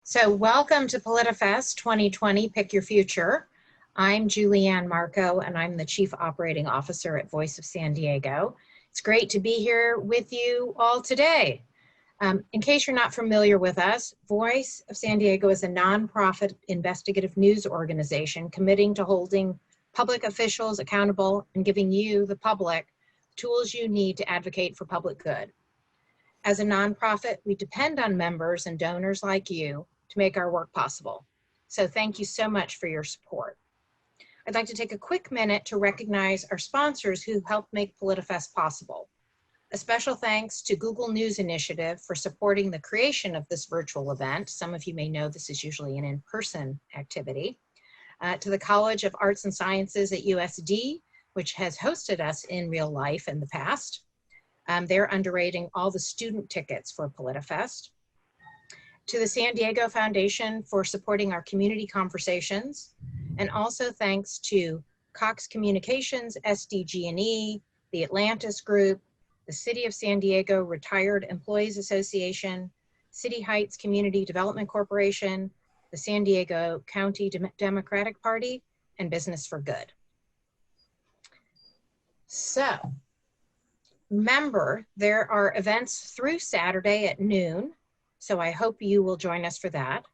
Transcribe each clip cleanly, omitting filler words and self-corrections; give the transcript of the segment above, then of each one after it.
So welcome to PolitiFest 2020, Pick Your Future. I'm Julianne Marco, and I'm the Chief Operating Officer at Voice of San Diego. It's great to be here with you all today. In case you're not familiar with us, Voice of San Diego is a nonprofit investigative news organization committing to holding public officials accountable and giving you, the public, tools you need to advocate for public good. As a nonprofit, we depend on members and donors like you to make our work possible. So thank you so much for your support. I'd like to take a quick minute to recognize our sponsors who helped make PolitiFest possible. A special thanks to Google News Initiative for supporting the creation of this virtual event. Some of you may know this is usually an in-person activity. To the College of Arts and Sciences at USD, which has hosted us in real life in the past. They're underwriting all the student tickets for PolitiFest. To the San Diego Foundation for supporting our community conversations. And also thanks to Cox Communications, SDG&E, the Atlantis Group, the City of San Diego Retired Employees Association, City Heights Community Development Corporation, the San Diego County Democratic Party, and Business for Good. So, remember, there are events through Saturday at noon, so I hope you will join us for that.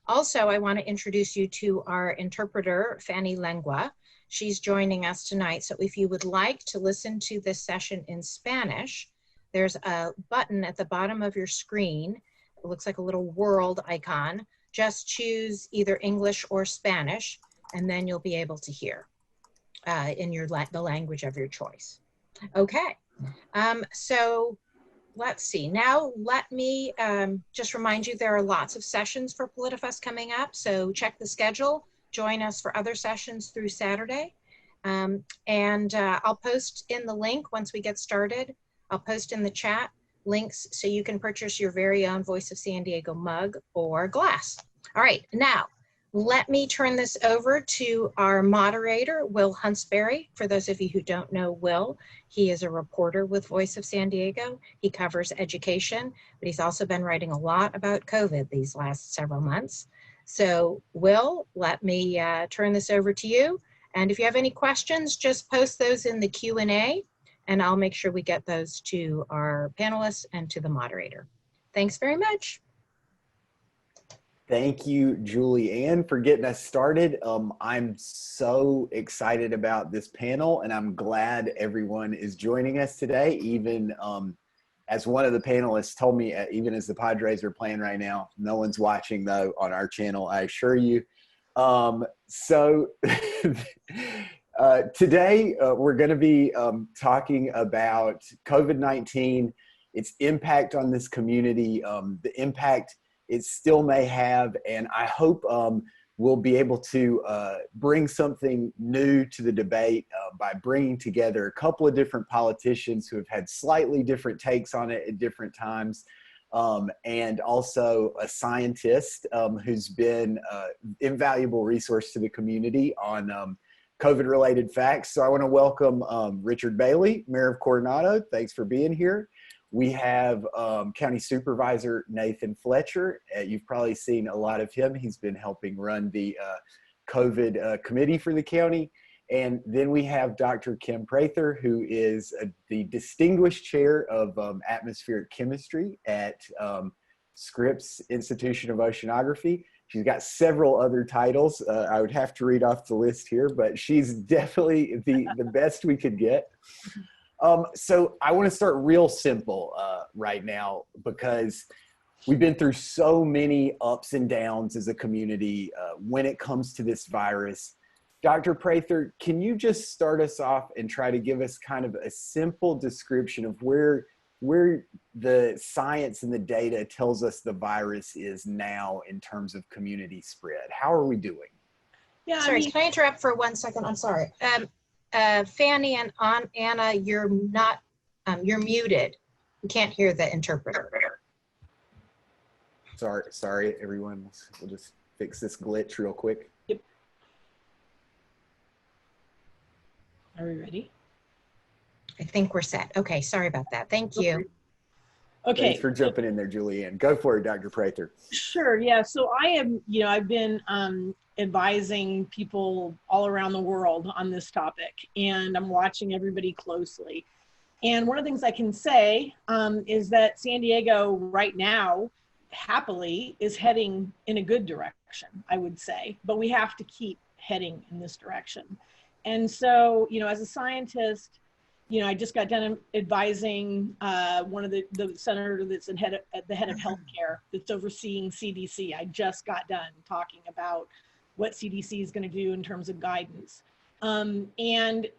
Also, I want to introduce you to our interpreter, Fanny Lengua. She's joining us tonight, so if you would like to listen to this session in Spanish, there's a button at the bottom of your screen. It looks like a little world icon. Just choose either English or Spanish, and then you'll be able to hear in the language of your choice. Okay, so let's see. Now let me just remind you there are lots of sessions for PolitiFest coming up, so check the schedule. Join us for other sessions through Saturday. I'll post in the link once we get started. I'll post in the chat links so you can purchase your very own Voice of San Diego mug or glass. All right, now let me turn this over to our moderator, Will Huntsberry. For those of you who don't know Will, he is a reporter with Voice of San Diego. He covers education, but he's also been writing a lot about COVID these last several months. So Will, let me turn this over to you. And if you have any questions, just post those in the Q&A, and I'll make sure we get those to our panelists and to the moderator. Thanks very much. Thank you, Julianne, for getting us started. I'm so excited about this panel, and I'm glad everyone is joining us today, even as one of the panelists told me, even as the Padres are playing right now. No one's watching, though, on our channel, I assure you. Today, we're going to be talking about COVID-19, its impact on this community, the impact it still may have, and I hope we'll be able to bring something new to the debate by bringing together a couple of different politicians who have had slightly different takes on it at different times, and also a scientist who's been an invaluable resource to the community on COVID-related facts. So I want to welcome Richard Bailey, Mayor of Coronado. Thanks for being here. We have County Supervisor Nathan Fletcher. You've probably seen a lot of him. He's been helping run the COVID committee for the county. And then we have Dr. Kim Prather, who is the Distinguished Chair of Atmospheric Chemistry at Scripps Institution of Oceanography. She's got several other titles. I would have to read off the list here, but she's definitely the best we could get. So I want to start real simple right now, because we've been through so many ups and downs as a community when it comes to this virus. Dr. Prather, can you just start us off and try to give us kind of a simple description of where the science and the data tells us the virus is now in terms of community spread? How are we doing? Yeah, sorry, can I interrupt for 1 second? I'm sorry. Fanny and Anna, you're not, you're muted. We can't hear the interpreter. Sorry, everyone. We'll just fix this glitch real quick. Yep. Are we ready? I think we're set. Okay, sorry about that. Thank you. Thanks Okay. for jumping in there, Julianne. Go for it, Dr. Prather. Sure. Yeah. So I am, I've been advising people all around the world on this topic, and I'm watching everybody closely. And one of the things I can say is that San Diego right now, happily, is heading in a good direction, I would say, but we have to keep heading in this direction. And so, as a scientist, I just got done advising one of the senator that's at the head of healthcare that's overseeing CDC. I just got done talking about what CDC is going to do in terms of guidance. And,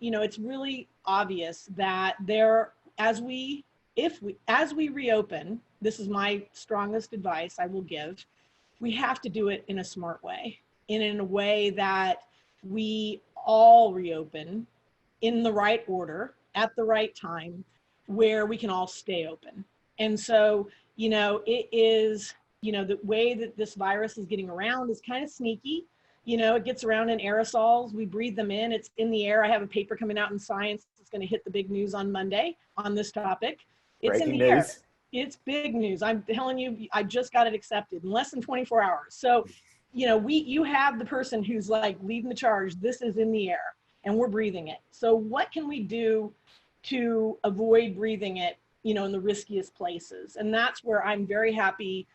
it's really obvious that as we reopen, this is my strongest advice I will give, we have to do it in a smart way, and in a way that we all reopen in the right order, at the right time, where we can all stay open. And so, it is, the way that this virus is getting around is kind of sneaky. It gets around in aerosols. We breathe them in. It's in the air. I have a paper coming out in Science. It's going to hit the big news on Monday on this topic. It's Breaking in the news. air. It's big news. I'm telling you, I just got it accepted in less than 24 hours. So, you have the person who's like leading the charge. This is in the air and we're breathing it. So what can we do to avoid breathing it, in the riskiest places? And that's where I'm very happy.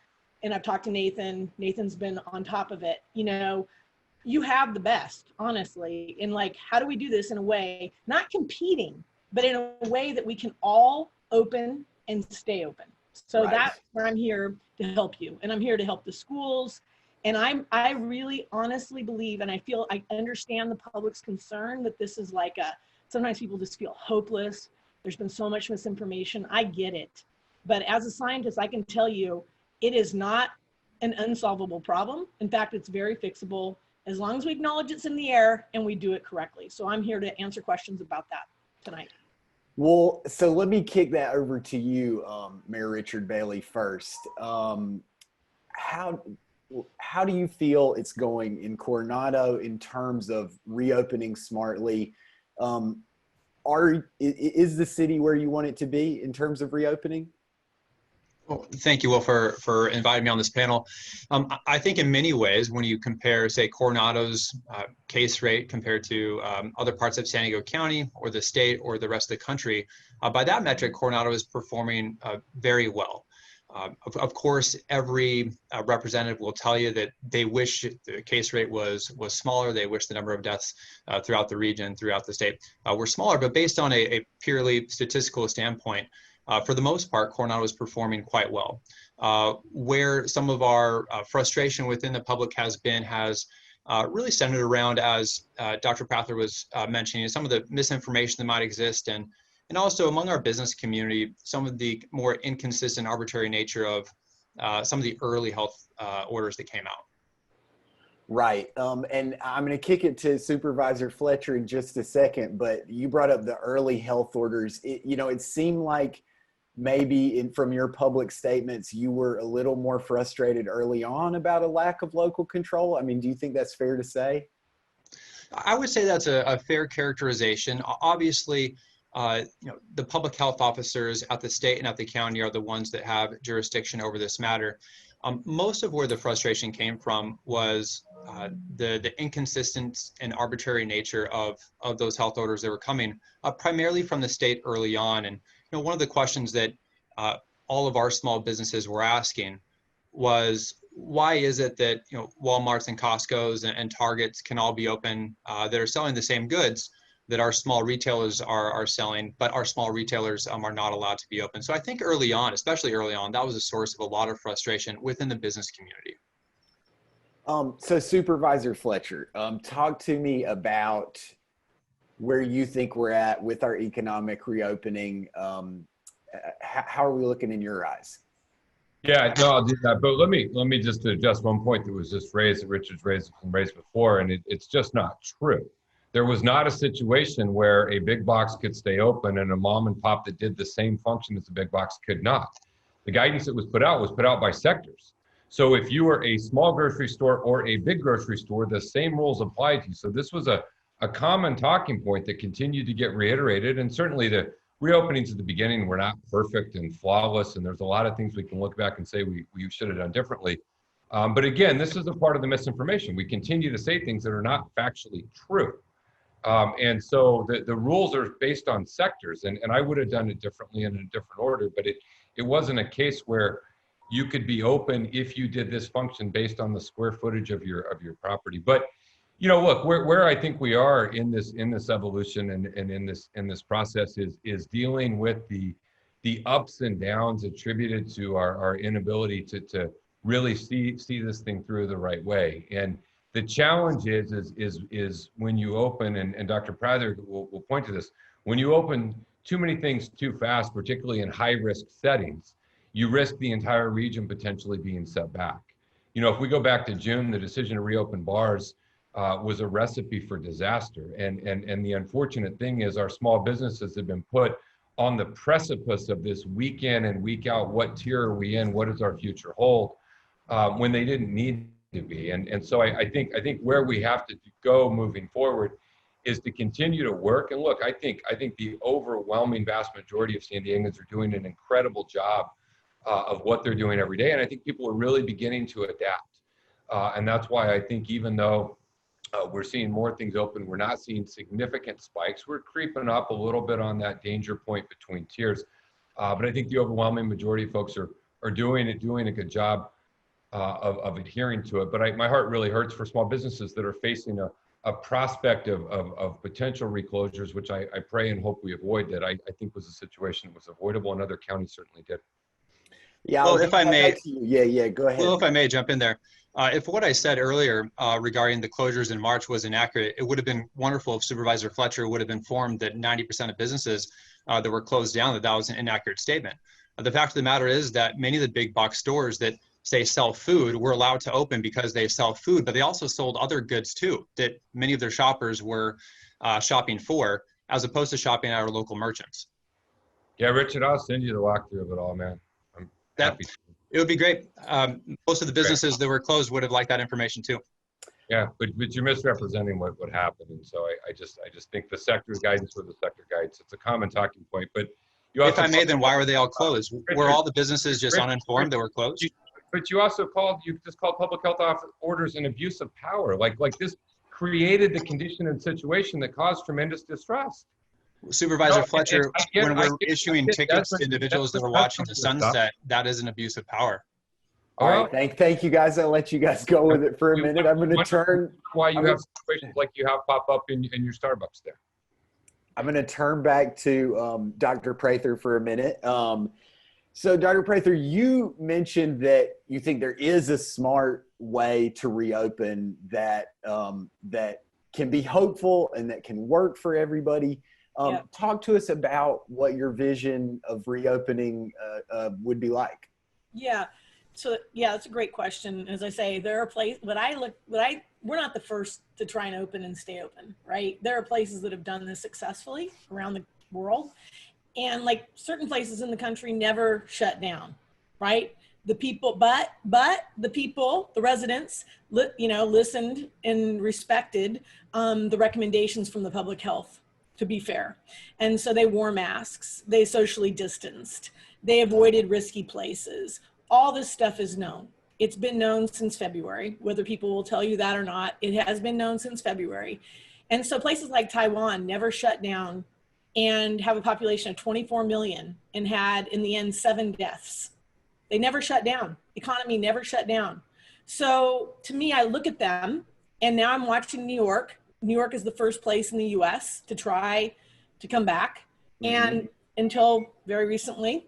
And I've talked to Nathan. Nathan's been on top of it. You have the best, honestly, in like, how do we do this in a way, not competing, but in a way that we can all open and stay open. So Right. That's where I'm here to help you. And I'm here to help the schools. And I really honestly believe, and I feel, I understand the public's concern that this is like sometimes people just feel hopeless. There's been so much misinformation. I get it. But as a scientist, I can tell you, it is not an unsolvable problem. In fact, it's very fixable as long as we acknowledge it's in the air and we do it correctly. So I'm here to answer questions about that tonight. Well, so let me kick that over to you, Mayor Richard Bailey, first. How do you feel it's going in Coronado in terms of reopening smartly? Is the city where you want it to be in terms of reopening? Well, thank you, Will, for inviting me on this panel. I think in many ways, when you compare, say, Coronado's case rate compared to other parts of San Diego County or the state or the rest of the country, by that metric, Coronado is performing very well. Of course, every representative will tell you that they wish the case rate was smaller. They wish the number of deaths throughout the region, throughout the state, were smaller. But based on a purely statistical standpoint, for the most part, Coronado is performing quite well. Where some of our frustration within the public has really centered around, as Dr. Prather was mentioning, some of the misinformation that might exist, and also among our business community, some of the more inconsistent, arbitrary nature of some of the early health orders that came out. Right. And I'm going to kick it to Supervisor Fletcher in just a second, but you brought up the early health orders. It seemed like maybe from your public statements, you were a little more frustrated early on about a lack of local control. I mean, do you think that's fair to say? I would say that's a fair characterization. Obviously, the public health officers at the state and at the county are the ones that have jurisdiction over this matter. Most of where the frustration came from was the inconsistent and arbitrary nature of those health orders that were coming primarily from the state early on. And one of the questions that all of our small businesses were asking was, why is it that Walmarts and Costco's and Targets can all be open that are selling the same goods that our small retailers are selling, but our small retailers are not allowed to be open? So I think early on, especially early on, that was a source of a lot of frustration within the business community. So Supervisor Fletcher, talk to me about where you think we're at with our economic reopening. How are we looking in your eyes? Yeah, no, I'll do that. But let me just adjust one point that was just raised, that Richard's raised before, and it's just not true. There was not a situation where a big box could stay open and a mom and pop that did the same function as a big box could not. The guidance that was put out by sectors. So if you were a small grocery store or a big grocery store, the same rules applied to you. So this was a common talking point that continued to get reiterated. And certainly reopenings at the beginning were not perfect and flawless, and there's a lot of things we can look back and say we should have done differently. But again, this is a part of the misinformation. We continue to say things that are not factually true. And so the rules are based on sectors, and I would have done it differently in a different order, but it wasn't a case where you could be open if you did this function based on the square footage of your property. But you know, look, where I think we are in this evolution and in this process is dealing with the ups and downs attributed to our inability to really see this thing through the right way. And the challenge is when you open, and Dr. Prather will point to this, when you open too many things too fast, particularly in high risk settings, you risk the entire region potentially being set back. You know, if we go back to June, the decision to reopen bars was a recipe for disaster. And the unfortunate thing is our small businesses have been put on the precipice of this week in and week out, what tier are we in, what does our future hold, when they didn't need to be. And so I think where we have to go moving forward is to continue to work. And look, I think the overwhelming vast majority of San Diegans are doing an incredible job of what they're doing every day. And I think people are really beginning to adapt. And that's why I think even though we're seeing more things open, we're not seeing significant spikes. We're creeping up a little bit on that danger point between tiers. But I think the overwhelming majority of folks are doing a good job of adhering to it. But my heart really hurts for small businesses that are facing a prospect of potential reclosures, which I pray and hope we avoid. That I think was a situation that was avoidable, and other counties certainly did. Yeah, well, if I may, go ahead. Well, if I may jump in there, if what I said earlier regarding the closures in March was inaccurate, it would have been wonderful if Supervisor Fletcher would have informed that 90% of businesses that were closed down, that was an inaccurate statement. The fact of the matter is that many of the big box stores that say sell food were allowed to open because they sell food, but they also sold other goods too that many of their shoppers were shopping for, as opposed to shopping at our local merchants. Yeah, Richard, I'll send you the walkthrough of it all, man. I'm happy. It would be great. Most of the businesses that were closed would have liked that information too. Yeah, but you're misrepresenting what happened, and so I just think the sector guidance was the sector guidance. It's a common talking point, but you also, if I may, then why were they all closed? Were all the businesses just uninformed that were closed? But you also just called public health orders an abuse of power. Like this created the condition and situation that caused tremendous distress. Supervisor Fletcher, when we're issuing tickets to individuals that are watching the sunset, that is an abuse of power. All right, thank you guys. I'll let you guys go with it for a minute. I'm going to turn. Why you have situations like you have pop up in your Starbucks there. I'm going to turn back to Dr. Prather for a minute. So Dr. Prather, you mentioned that you think there is a smart way to reopen that that can be hopeful and that can work for everybody. Talk to us about what your vision of reopening would be like. Yeah. So yeah, that's a great question. As I say, there are places, we're not the first to try and open and stay open, right? There are places that have done this successfully around the world. And like certain places in the country never shut down, right? The people, but the people, the residents, listened and respected the recommendations from the public health, to be fair. And so they wore masks, they socially distanced, they avoided risky places. All this stuff is known. It's been known since February, whether people will tell you that or not, it has been known since February. And so places like Taiwan never shut down and have a population of 24 million and had, in the end, 7 deaths. They never shut down. Economy never shut down. So to me, I look at them, and now I'm watching New York. New York is the first place in the US to try to come back. Mm-hmm. And until very recently,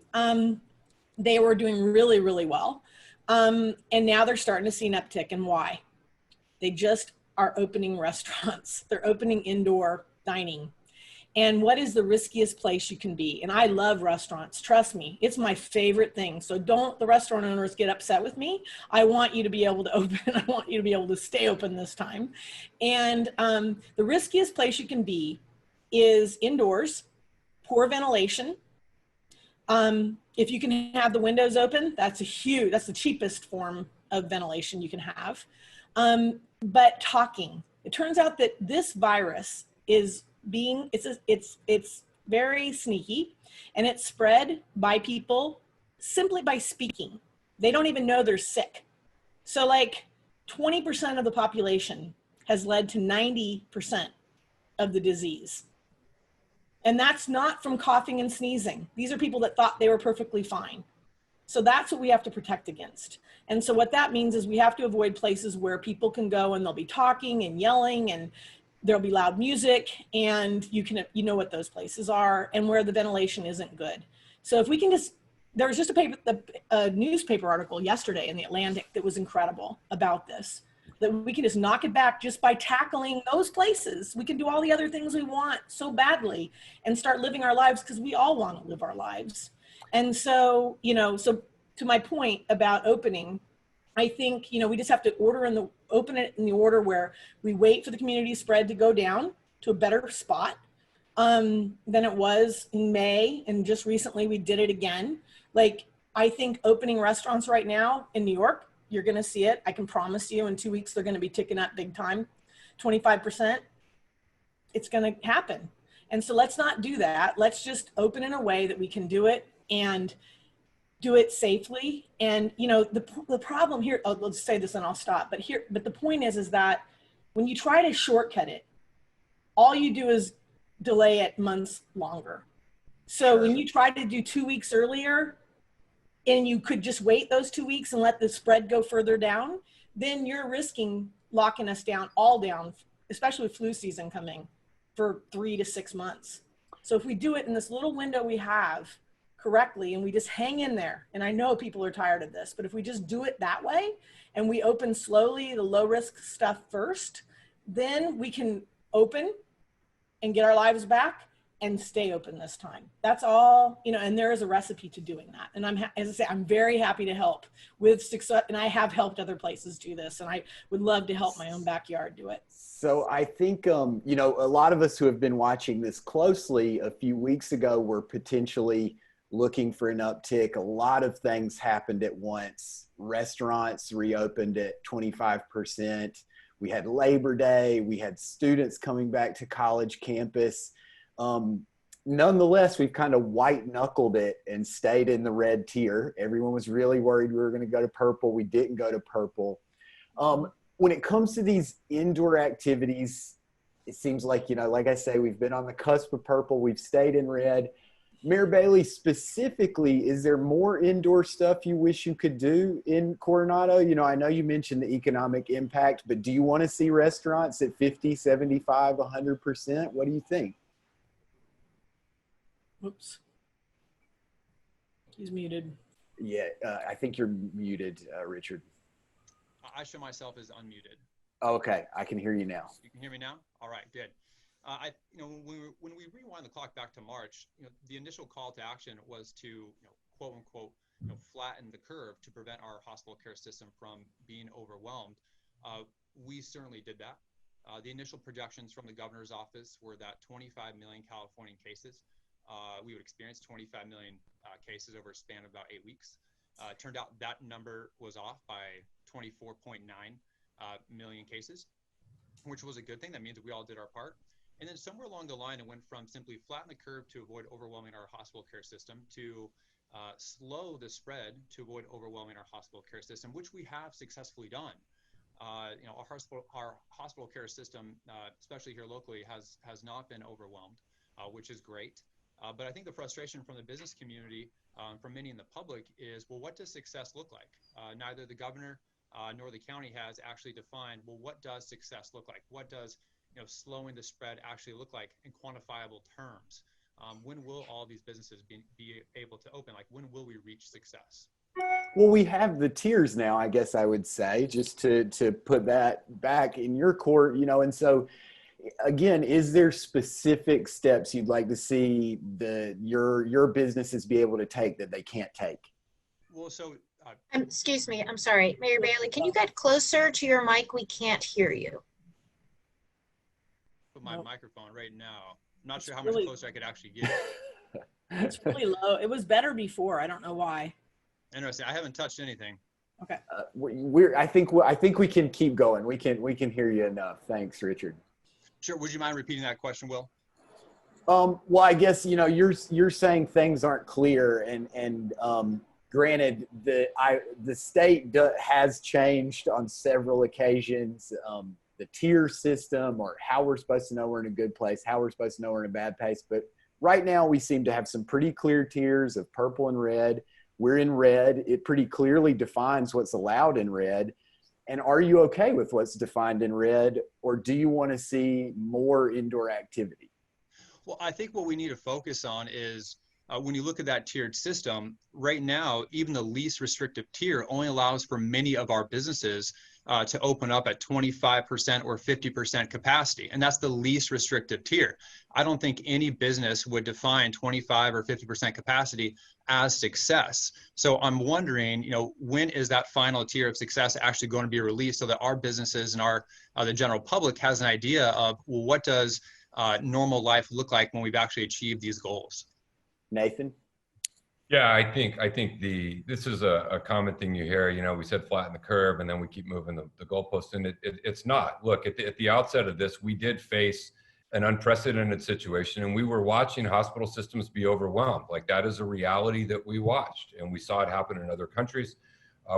they were doing really, really well. And now they're starting to see an uptick. And why? They just are opening restaurants. They're opening indoor dining. And what is the riskiest place you can be? And I love restaurants. Trust me, it's my favorite thing. So don't the restaurant owners get upset with me. I want you to be able to open. I want you to be able to stay open this time. And the riskiest place you can be is indoors, poor ventilation. If you can have the windows open, that's the cheapest form of ventilation you can have. But talking, it turns out that this virus is it's very sneaky, and it's spread by people simply by speaking. They don't even know they're sick. So like 20% of the population has led to 90% of the disease. And that's not from coughing and sneezing. These are people that thought they were perfectly fine. So that's what we have to protect against. And so what that means is we have to avoid places where people can go and they'll be talking and yelling and there'll be loud music, and you know what those places are, and where the ventilation isn't good. So if we can just, there was just a newspaper article yesterday in the Atlantic that was incredible about this, that we can just knock it back just by tackling those places. We can do all the other things we want so badly and start living our lives, because we all want to live our lives. And so, so to my point about opening, I think, we just have to open it in the order where we wait for the community spread to go down to a better spot than it was in May. And just recently we did it again. Like, I think opening restaurants right now in New York, you're going to see it. I can promise you in 2 weeks, they're going to be ticking up big time, 25%. It's going to happen. And so let's not do that. Let's just open in a way that we can do it and do it safely. And the problem here, let's say this and I'll stop, but the point is that when you try to shortcut it, all you do is delay it months longer. So when you try to do 2 weeks earlier, and you could just wait those 2 weeks and let the spread go further down, then you're risking locking us down, especially with flu season coming, for 3 to 6 months. So if we do it in this little window we have correctly, and we just hang in there, and I know people are tired of this, but if we just do it that way and we open slowly the low risk stuff first, then we can open and get our lives back and stay open this time. That's all, and there is a recipe to doing that. And as I say, I'm very happy to help with success, and I have helped other places do this, and I would love to help my own backyard do it. So I think, a lot of us who have been watching this closely a few weeks ago were potentially looking for an uptick. A lot of things happened at once. Restaurants reopened at 25%. We had Labor Day. We had students coming back to college campus. Nonetheless, we've kind of white knuckled it and stayed in the red tier. Everyone was really worried we were going to go to purple. We didn't go to purple. When it comes to these indoor activities, it seems like, like I say, we've been on the cusp of purple. We've stayed in red. Mayor Bailey, specifically, is there more indoor stuff you wish you could do in Coronado? I know you mentioned the economic impact, but do you want to see restaurants at 50, 75, 100%? What do you think? Oops. He's muted. Yeah, I think you're muted, Richard. I show myself as unmuted. Okay, I can hear you now. You can hear me now? All right, good. When we rewind the clock back to March, the initial call to action was to, quote unquote, flatten the curve to prevent our hospital care system from being overwhelmed. We certainly did that. The initial projections from the governor's office were that 25 million Californian cases, we would experience 25 million cases over a span of about 8 weeks. Turned out that number was off by 24.9 million cases, which was a good thing. That means we all did our part. And then somewhere along the line, it went from simply flatten the curve to avoid overwhelming our hospital care system to slow the spread to avoid overwhelming our hospital care system, which we have successfully done. Our hospital care system, especially here locally, has not been overwhelmed, which is great. But I think the frustration from the business community, from many in the public, is, well, what does success look like? Neither the governor nor the county has actually defined, well, what does success look like? What does slowing the spread actually look like in quantifiable terms? When will all these businesses be able to open? Like, when will we reach success? Well, we have the tiers now, I guess I would say, just to put that back in your court, and so, again, is there specific steps you'd like to see your businesses be able to take that they can't take? Well, so excuse me, I'm sorry, Mayor Bailey, can you get closer to your mic? We can't hear you. Put my microphone right now. I'm not sure how much closer I could actually get. It's really low. It was better before. I don't know why. Interesting. I haven't touched anything. Okay. I think we can keep going. We can hear you enough. Thanks, Richard. Sure. Would you mind repeating that question, Will? Well, I guess, you're saying things aren't clear, and granted, the state has changed on several occasions, the tier system, or how we're supposed to know we're in a good place, how we're supposed to know we're in a bad place. But right now we seem to have some pretty clear tiers of purple and red. We're in red. It pretty clearly defines what's allowed in red. And are you okay with what's defined in red, or do you want to see more indoor activity? Well, I think what we need to focus on is when you look at that tiered system, right now, even the least restrictive tier only allows for many of our businesses to open up at 25% or 50% capacity. And that's the least restrictive tier. I don't think any business would define 25 or 50% capacity as success. So I'm wondering, when is that final tier of success actually going to be released so that our businesses and the general public has an idea of, well, what does normal life look like when we've actually achieved these goals? Nathan? Yeah, I think this is a common thing you hear. We said flatten the curve, and then we keep moving the goalpost, and it's not. Look, at the outset of this, we did face an unprecedented situation, and we were watching hospital systems be overwhelmed. Like, that is a reality that we watched, and we saw it happen in other countries.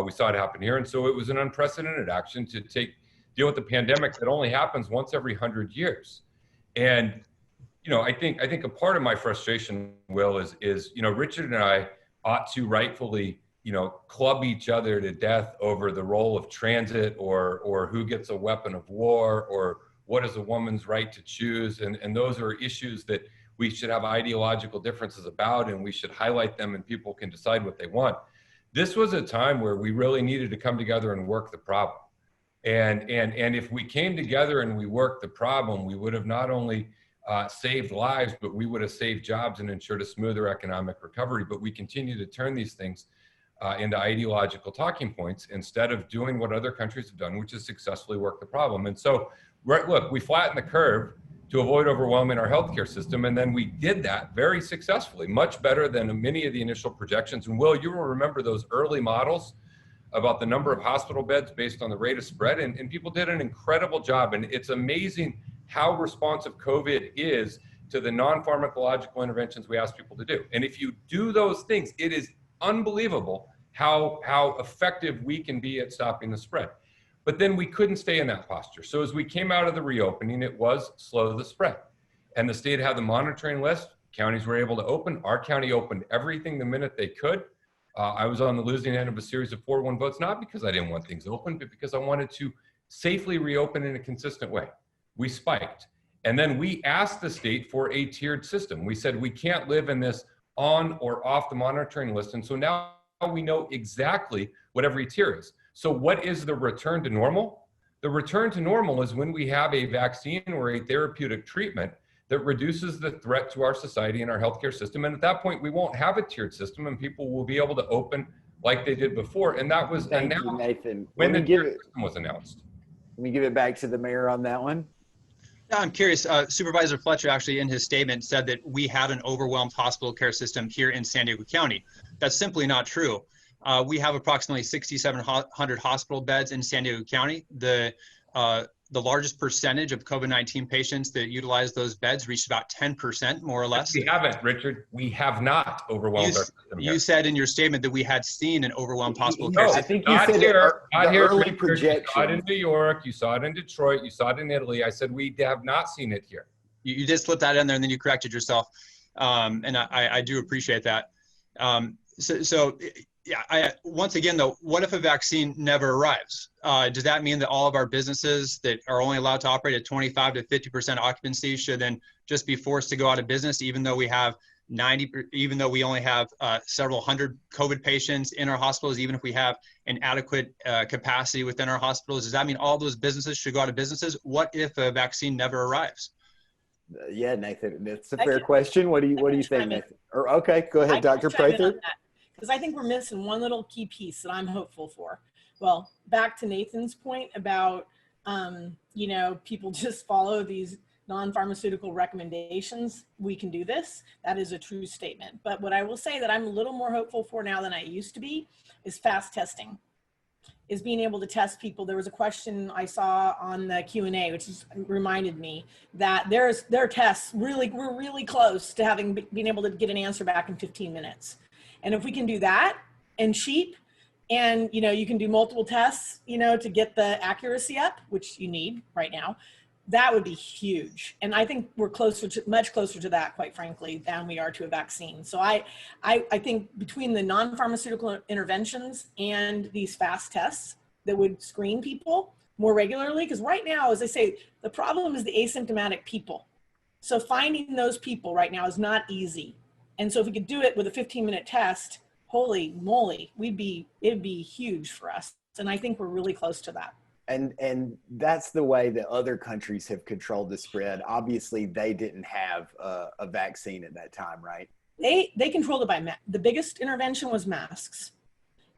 We saw it happen here, and so it was an unprecedented action to deal with the pandemic that only happens once every 100 years. And I think a part of my frustration, Will, is Richard and I ought to rightfully, club each other to death over the role of transit, or who gets a weapon of war, or what is a woman's right to choose. And those are issues that we should have ideological differences about, and we should highlight them, and people can decide what they want. This was a time where we really needed to come together and work the problem. And if we came together and we worked the problem, we would have not only saved lives, but we would have saved jobs and ensured a smoother economic recovery. But we continue to turn these things into ideological talking points instead of doing what other countries have done, which is successfully work the problem. And so, look, we flattened the curve to avoid overwhelming our healthcare system, and then we did that very successfully, much better than many of the initial projections. And Will, you will remember those early models about the number of hospital beds based on the rate of spread, and people did an incredible job. And it's amazing how responsive COVID is to the non-pharmacological interventions we ask people to do. And if you do those things, it is unbelievable how effective we can be at stopping the spread. But then we couldn't stay in that posture. So as we came out of the reopening, it was slow the spread. And the state had the monitoring list. Counties were able to open. Our county opened everything the minute they could. I was on the losing end of a series of 4-1 votes, not because I didn't want things open, but because I wanted to safely reopen in a consistent way. We spiked. And then we asked the state for a tiered system. We said, we can't live in this on or off the monitoring list. And so now we know exactly what every tier is. So what is the return to normal? The return to normal is when we have a vaccine or a therapeutic treatment that reduces the threat to our society and our healthcare system. And at that point, we won't have a tiered system, and people will be able to open like they did before. And that was announced Nathan. when the tiered system was announced. Let me give it back to the mayor on that one. Yeah, I'm curious. Supervisor Fletcher actually in his statement said that we had an overwhelmed hospital care system here in San Diego County. That's simply not true. We have approximately 6,700 hospital beds in San Diego County. The largest percentage of COVID-19 patients that utilize those beds reached about 10%, more or less. We haven't, Richard. We have not overwhelmed our system yet. You said in your statement that we had seen an overwhelmed hospital care system. I think you said the early projection. You saw it in New York, you saw it in Detroit, you saw it in Italy. I said we have not seen it here. You did slip that in there, and then you corrected yourself. And I do appreciate that. Yeah, once again, though, what if a vaccine never arrives? Does that mean that all of our businesses that are only allowed to operate at 25 to 50% occupancy should then just be forced to go out of business, even though we have even though we only have several hundred COVID patients in our hospitals, even if we have an adequate capacity within our hospitals? Does that mean all those businesses should go out of businesses? What if a vaccine never arrives? Yeah, Nathan, it's a fair question. What do you think, Nathan? Or okay, go ahead, Dr. Prather. Because I think we're missing one little key piece that I'm hopeful for. Well, back to Nathan's point about, people just follow these non-pharmaceutical recommendations. We can do this. That is a true statement. But what I will say that I'm a little more hopeful for now than I used to be is fast testing. is being able to test people. There was a question I saw on the Q&A, which reminded me that their tests we're really close to being able to get an answer back in 15 minutes. And if we can do that and cheap, and you can do multiple tests, to get the accuracy up, which you need right now, that would be huge. And I think we're much closer to that, quite frankly, than we are to a vaccine. So I think between the non-pharmaceutical interventions and these fast tests that would screen people more regularly, because right now, as I say, the problem is the asymptomatic people. So finding those people right now is not easy. And so if we could do it with a 15-minute test, holy moly, it'd be huge for us. And I think we're really close to that. And that's the way that other countries have controlled the spread. Obviously, they didn't have a vaccine at that time, right? They controlled it by the biggest intervention was masks,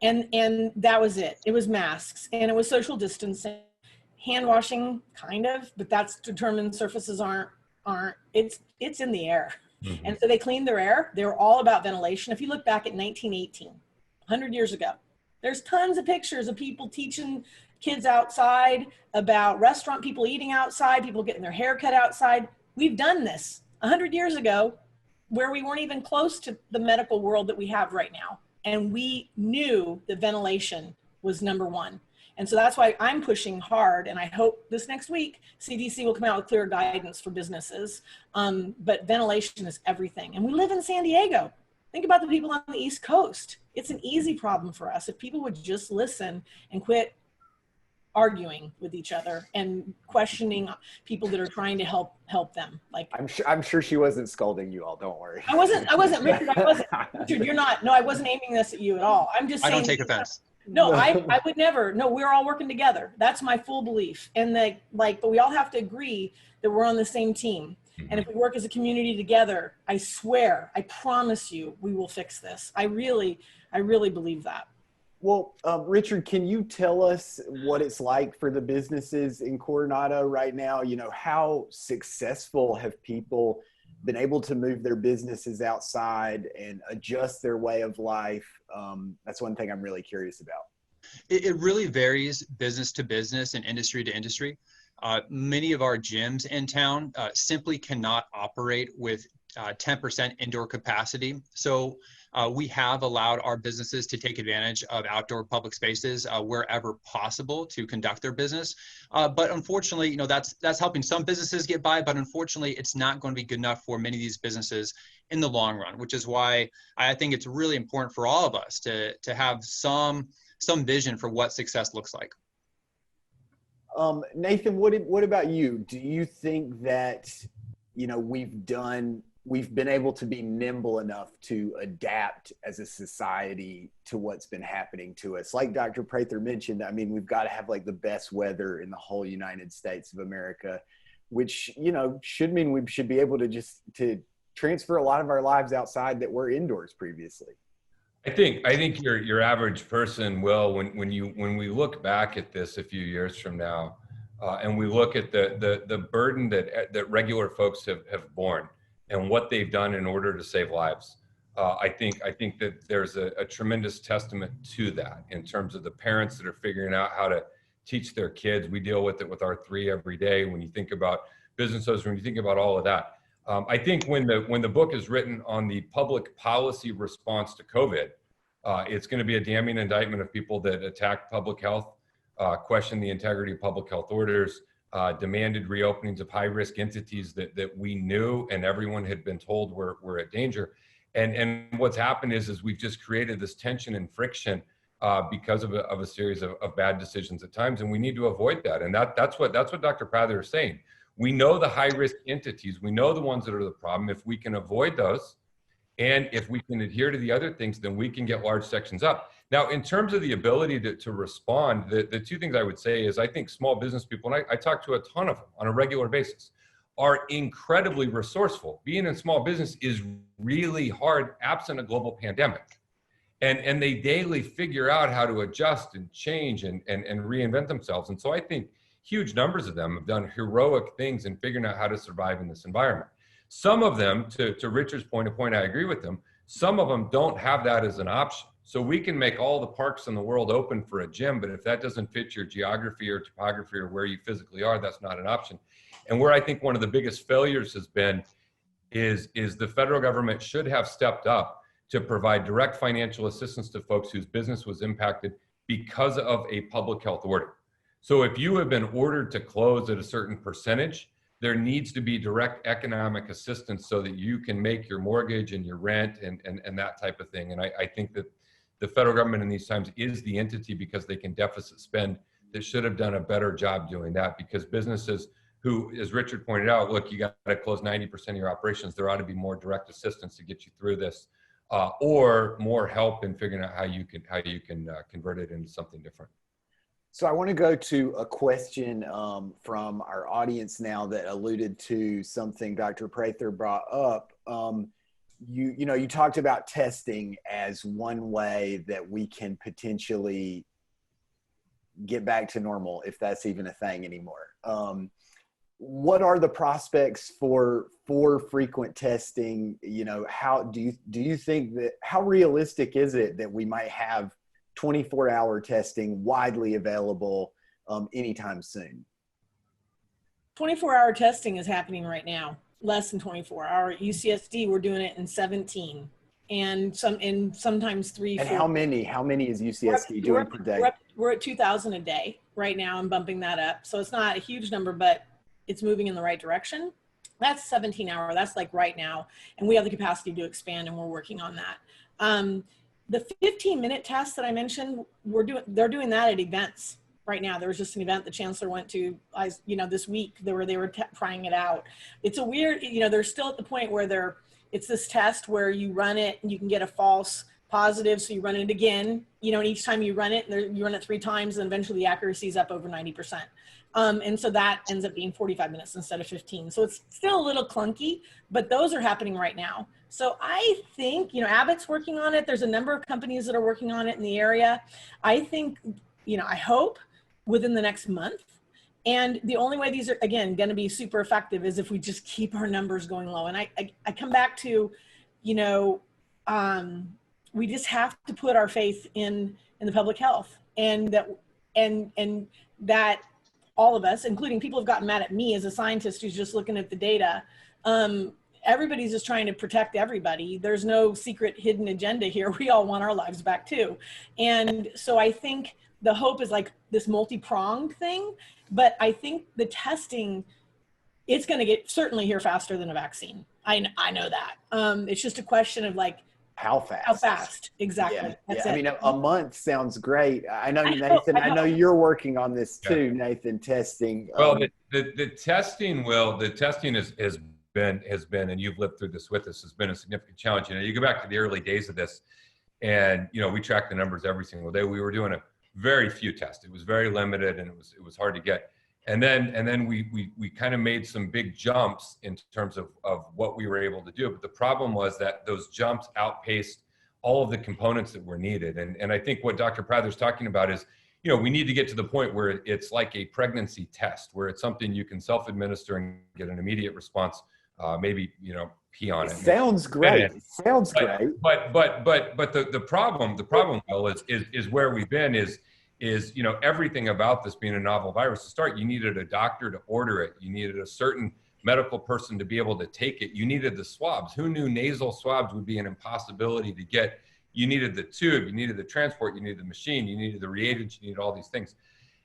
and that was it. It was masks, and it was social distancing, hand washing, kind of, but that's determined. Surfaces aren't. It's in the air, mm-hmm. And so they cleaned their air. They were all about ventilation. If you look back at 1918, 100 years ago, there's tons of pictures of people teaching kids outside, about restaurant people eating outside, people getting their hair cut outside. We've done this 100 years ago where we weren't even close to the medical world that we have right now. And we knew that ventilation was number one. And so that's why I'm pushing hard. And I hope this next week, CDC will come out with clear guidance for businesses. But ventilation is everything. And we live in San Diego. Think about the people on the East Coast. It's an easy problem for us. If people would just listen and quit arguing with each other and questioning people that are trying to help them. Like I'm sure she wasn't scolding you all. Don't worry. I wasn't, Richard. Richard, you're not. No, I wasn't aiming this at you at all. I'm just saying. I don't take offense. No, I would never. No, we're all working together. That's my full belief. And but we all have to agree that we're on the same team. And if we work as a community together, I swear, I promise you, we will fix this. I really believe that. Well, Richard, can you tell us what it's like for the businesses in Coronado right now? How successful have people been able to move their businesses outside and adjust their way of life? That's one thing I'm really curious about. It really varies business to business and industry to industry. Many of our gyms in town simply cannot operate with 10% indoor capacity. So we have allowed our businesses to take advantage of outdoor public spaces wherever possible to conduct their business. But unfortunately, that's helping some businesses get by, but unfortunately, it's not going to be good enough for many of these businesses in the long run, which is why I think it's really important for all of us to have some vision for what success looks like. Nathan, what about you? Do you think that, we've been able to be nimble enough to adapt as a society to what's been happening to us? Like Dr. Prather mentioned, we've got to have the best weather in the whole United States of America, which, should mean we should be able to transfer a lot of our lives outside that were indoors previously. I think your average person will, when we look back at this a few years from now, and we look at the burden that regular folks have borne and what they've done in order to save lives, I think that there's a tremendous testament to that in terms of the parents that are figuring out how to teach their kids. We deal with it with our 3 every day. When you think about businesses, when you think about all of that, I think when the book is written on the public policy response to COVID, it's going to be a damning indictment of people that attacked public health, questioned the integrity of public health orders, demanded reopenings of high-risk entities that we knew and everyone had been told were at danger. And what's happened is we've just created this tension and friction because of a series of bad decisions at times, and we need to avoid that. And that's what Dr. Prather is saying. We know the high-risk entities. We know the ones that are the problem. If we can avoid those, and if we can adhere to the other things, then we can get large sections up. Now, in terms of the ability to respond, the 2 things I would say is I think small business people, and I talk to a ton of them on a regular basis, are incredibly resourceful. Being in small business is really hard absent a global pandemic. And they daily figure out how to adjust and change and reinvent themselves. And so I think huge numbers of them have done heroic things in figuring out how to survive in this environment. Some of them, to Richard's point, a point I agree with them, some of them don't have that as an option. So we can make all the parks in the world open for a gym, but if that doesn't fit your geography or topography or where you physically are, that's not an option. And where I think one of the biggest failures has been is the federal government should have stepped up to provide direct financial assistance to folks whose business was impacted because of a public health order. So if you have been ordered to close at a certain percentage, there needs to be direct economic assistance so that you can make your mortgage and your rent and that type of thing. And I think that the federal government in these times is the entity, because they can deficit spend, that should have done a better job doing that, because businesses who, as Richard pointed out, look, you got to close 90% of your operations. There ought to be more direct assistance to get you through this, or more help in figuring out how you can convert it into something different. So I want to go to a question from our audience now that alluded to something Dr. Prather brought up. You talked about testing as one way that we can potentially get back to normal, if that's even a thing anymore. What are the prospects for frequent testing? How do you think that, how realistic is it that we might have 24-hour testing widely available anytime soon? 24-hour testing is happening right now. Less than 24 hour. UCSD, we're doing it in 17, and sometimes 3. And 4. how many is UCSD doing per day? We're at 2,000 a day right now. I'm bumping that up, so it's not a huge number, but it's moving in the right direction. That's 17-hour. That's like right now, and we have the capacity to expand, and we're working on that. The 15-minute test that I mentioned, they're doing that at events. Right now, there was just an event the chancellor went to, this week. They were trying it out. It's a weird, they're still at the point where it's this test where you run it and you can get a false positive, so you run it again. And each time you run it, you run it 3 times, and eventually the accuracy is up over 90%. And so that ends up being 45 minutes instead of 15. So it's still a little clunky, but those are happening right now. So I think, Abbott's working on it. There's a number of companies that are working on it in the area. I think, I hope within the next month. And the only way these are, again, going to be super effective is if we just keep our numbers going low. And I come back to, we just have to put our faith in the public health, and that all of us, including people who've gotten mad at me as a scientist who's just looking at the data. Everybody's just trying to protect everybody. There's no secret hidden agenda here. We all want our lives back too. And so I think the hope is like this multi-pronged thing, but I think the testing, it's going to get certainly here faster than a vaccine. I know that. It's just a question of like, how fast, exactly. Yeah, That's yeah. it. I mean, a month sounds great. I know, Nathan, I know you're working on this too, Nathan, testing. Well, the testing, has been, and you've lived through this with us, has been a significant challenge. You go back to the early days of this, and we track the numbers every single day. We were doing a very few tests. It was very limited, and it was hard to get. And then we kind of made some big jumps in terms of what we were able to do. But the problem was that those jumps outpaced all of the components that were needed. And I think what Dr. Prather's talking about is, we need to get to the point where it's like a pregnancy test, where it's something you can self-administer and get an immediate response. Maybe, pee on it. Sounds great. Sounds great. But the problem, Will, is where we've been is everything about this being a novel virus. To start, you needed a doctor to order it. You needed a certain medical person to be able to take it. You needed the swabs. Who knew nasal swabs would be an impossibility to get? You needed the tube, you needed the transport, you needed the machine, you needed the reagents, you needed all these things.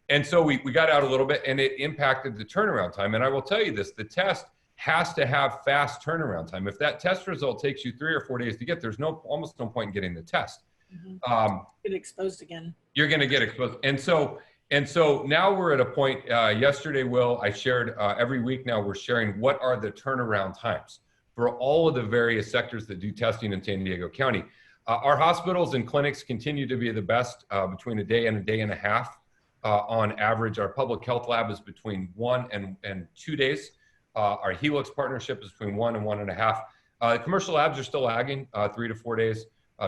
And so we got out a little bit, and it impacted the turnaround time. And I will tell you this, the test has to have fast turnaround time. If that test result takes you 3 or 4 days to get, there's almost no point in getting the test. Get exposed again. You're going to get exposed. And so now we're at a point, yesterday, Will, I shared, every week now we're sharing what are the turnaround times for all of the various sectors that do testing in San Diego County. Our hospitals and clinics continue to be the best between a day and a day and a half on average. Our public health lab is between 1 and 2 days. Our Helix partnership is between 1 and 1.5. Commercial labs are still lagging 3 to 4 days,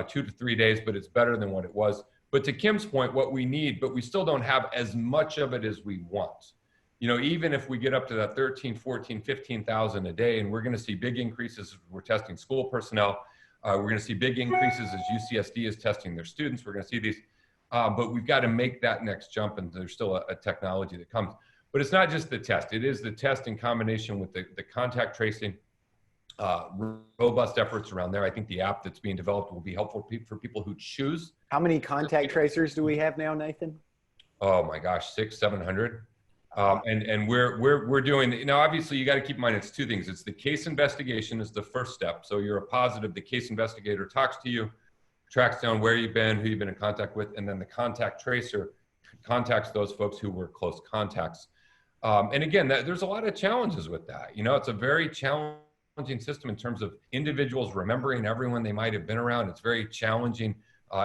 2 to 3 days, but it's better than what it was. But to Kim's point, what we need, but we still don't have as much of it as we want. Even if we get up to that 13, 14, 15,000 a day, and we're going to see big increases, we're testing school personnel. We're going to see big increases as UCSD is testing their students. We're going to see these, but we've got to make that next jump, and there's still a technology that comes. But it's not just the test. It is the test in combination with the contact tracing, robust efforts around there. I think the app that's being developed will be helpful for people who choose. How many contact tracers do we have now, Nathan? Oh my gosh, 600-700. And we're doing, now obviously you got to keep in mind it's two things. It's the case investigation is the first step. So you're a positive, the case investigator talks to you, tracks down where you've been, who you've been in contact with, and then the contact tracer contacts those folks who were close contacts. And again, there's a lot of challenges with that. You know, it's a very challenging system in terms of individuals remembering everyone they might have been around. It's very challenging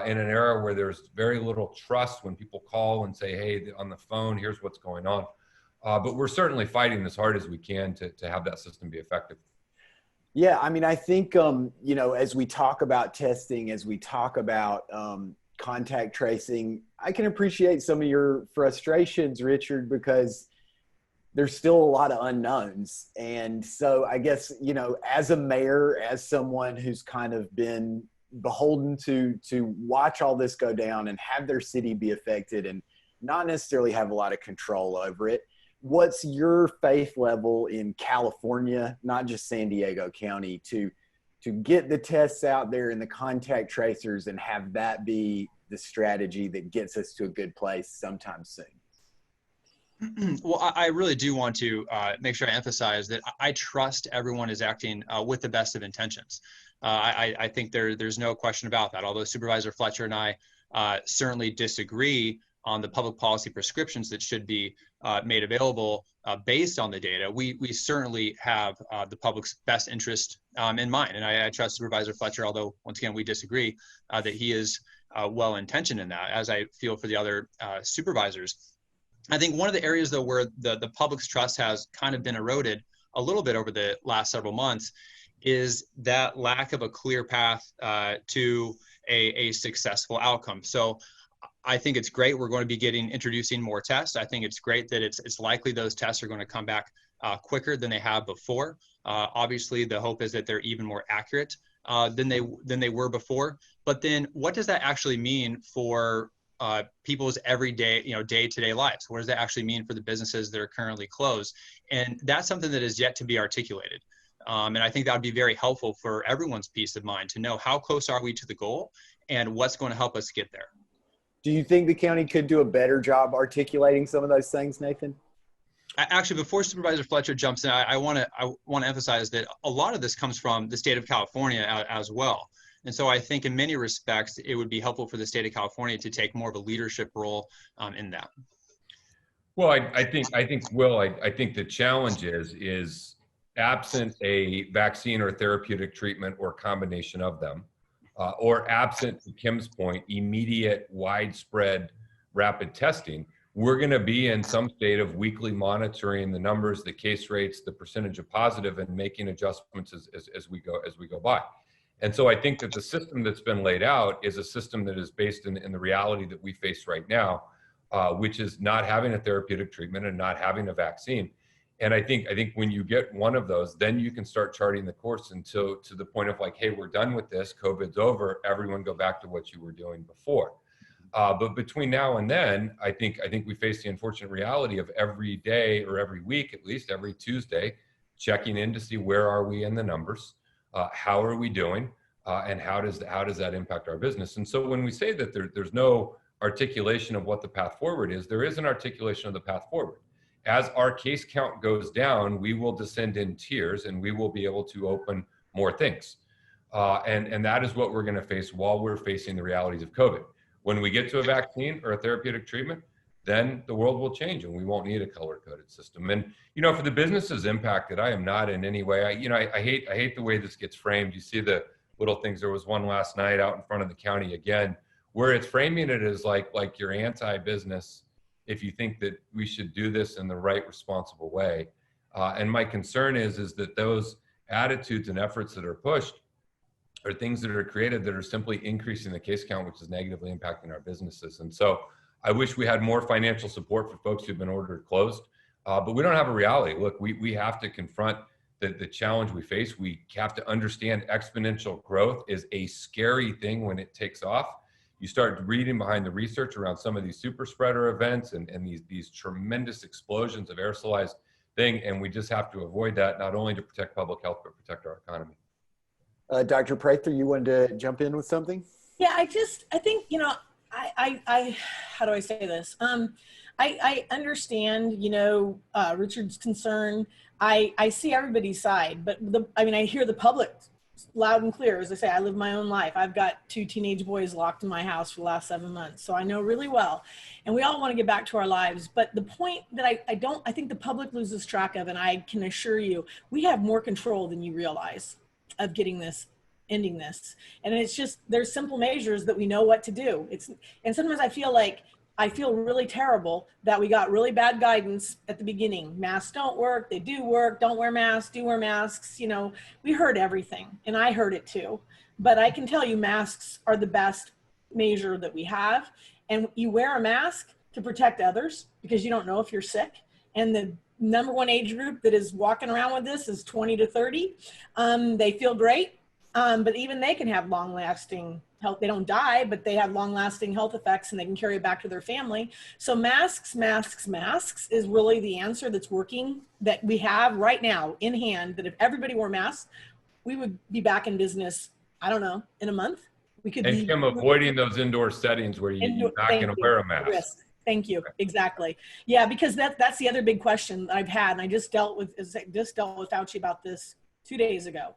in an era where there's very little trust when people call and say, hey, on the phone, here's what's going on. But we're certainly fighting as hard as we can to have that system be effective. Yeah, I mean, I think, you know, as we talk about testing, as we talk about contact tracing, I can appreciate some of your frustrations, Richard, because there's still a lot of unknowns. And so I guess, you know, as a mayor, as someone who's kind of been beholden to watch all this go down and have their city be affected and not necessarily have a lot of control over it, what's your faith level in California, not just San Diego County, to get the tests out there and the contact tracers and have that be the strategy that gets us to a good place sometime soon? Well, I really do want to make sure I emphasize that I trust everyone is acting with the best of intentions. I think there's no question about that. Although Supervisor Fletcher and I certainly disagree on the public policy prescriptions that should be made available based on the data, we certainly have the public's best interest in mind. And I trust Supervisor Fletcher, although once again we disagree, that he is well-intentioned in that, as I feel for the other supervisors. I think one of the areas, though, where the public's trust has kind of been eroded a little bit over the last several months is that lack of a clear path to a successful outcome. So I think it's great we're going to be introducing more tests. I think it's great that it's likely those tests are going to come back quicker than they have before. Obviously, the hope is that they're even more accurate than they were before. But then what does that actually mean for people's everyday, day-to-day lives? What does that actually mean for the businesses that are currently closed? And that's something that is yet to be articulated. And I think that would be very helpful for everyone's peace of mind to know how close are we to the goal and what's going to help us get there. Do you think the county could do a better job articulating some of those things, Nathan? Actually, before Supervisor Fletcher jumps in, I want to emphasize that a lot of this comes from the state of California as well. And so I think in many respects, it would be helpful for the state of California to take more of a leadership role in that. Well, I think Will, I think the challenge is absent a vaccine or therapeutic treatment or combination of them, or absent, to Kim's point, immediate, widespread, rapid testing, we're going to be in some state of weekly monitoring the numbers, the case rates, the percentage of positive, and making adjustments as we go by. And so I think that the system that's been laid out is a system that is based in the reality that we face right now, which is not having a therapeutic treatment and not having a vaccine. And I think when you get one of those, then you can start charting the course until to the point of like, hey, we're done with this, COVID's over, everyone go back to what you were doing before. But between now and then, I think we face the unfortunate reality of every day or every week, at least every Tuesday, checking in to see where are we in the numbers, how are we doing, and how does that impact our business? And so when we say that there's no articulation of what the path forward is, there is an articulation of the path forward. As our case count goes down, we will descend in tiers and we will be able to open more things. And that is what we're going to face while we're facing the realities of COVID. When we get to a vaccine or a therapeutic treatment, then the world will change and we won't need a color-coded system. And, for the businesses impacted, I am not in any way, I hate the way this gets framed. You see the little things. There was one last night out in front of the county again, where it's framing it as like you're anti-business if you think that we should do this in the right, responsible way. And my concern is that those attitudes and efforts that are pushed are things that are created that are simply increasing the case count, which is negatively impacting our businesses. And so I wish we had more financial support for folks who've been ordered closed, but we don't have a reality. Look, we have to confront the challenge we face. We have to understand exponential growth is a scary thing when it takes off. You start reading behind the research around some of these super spreader events and these tremendous explosions of aerosolized thing, and we just have to avoid that, not only to protect public health, but protect our economy. Dr. Prather, you wanted to jump in with something? Yeah, I think, you know, I how do I say this? I understand, you know, Richard's concern. I see everybody's side, but I mean, I hear the public loud and clear. As I say, I live my own life. I've got 2 teenage boys locked in my house for the last 7 months. So I know really well, and we all want to get back to our lives. But the point that I think the public loses track of, and I can assure you, we have more control than you realize of ending this. And it's just, there's simple measures that we know what to do. And sometimes I feel really terrible that we got really bad guidance at the beginning. Masks don't work, they do work, don't wear masks, do wear masks. You know, we heard everything, and I heard it too. But I can tell you masks are the best measure that we have. And you wear a mask to protect others because you don't know if you're sick. And the #1 age group that is walking around with this is 20 to 30. They feel great, but even they can have long-lasting health. They don't die, but they have long-lasting health effects, and they can carry it back to their family. So masks is really the answer that's working, that we have right now in hand, that if everybody wore masks, we would be back in business, I don't know, in a month. We could be avoiding those indoor settings where you're not going to wear a mask. Thank you. Exactly. Yeah, because that's the other big question that I've had, and I just dealt with Fauci about this 2 days ago.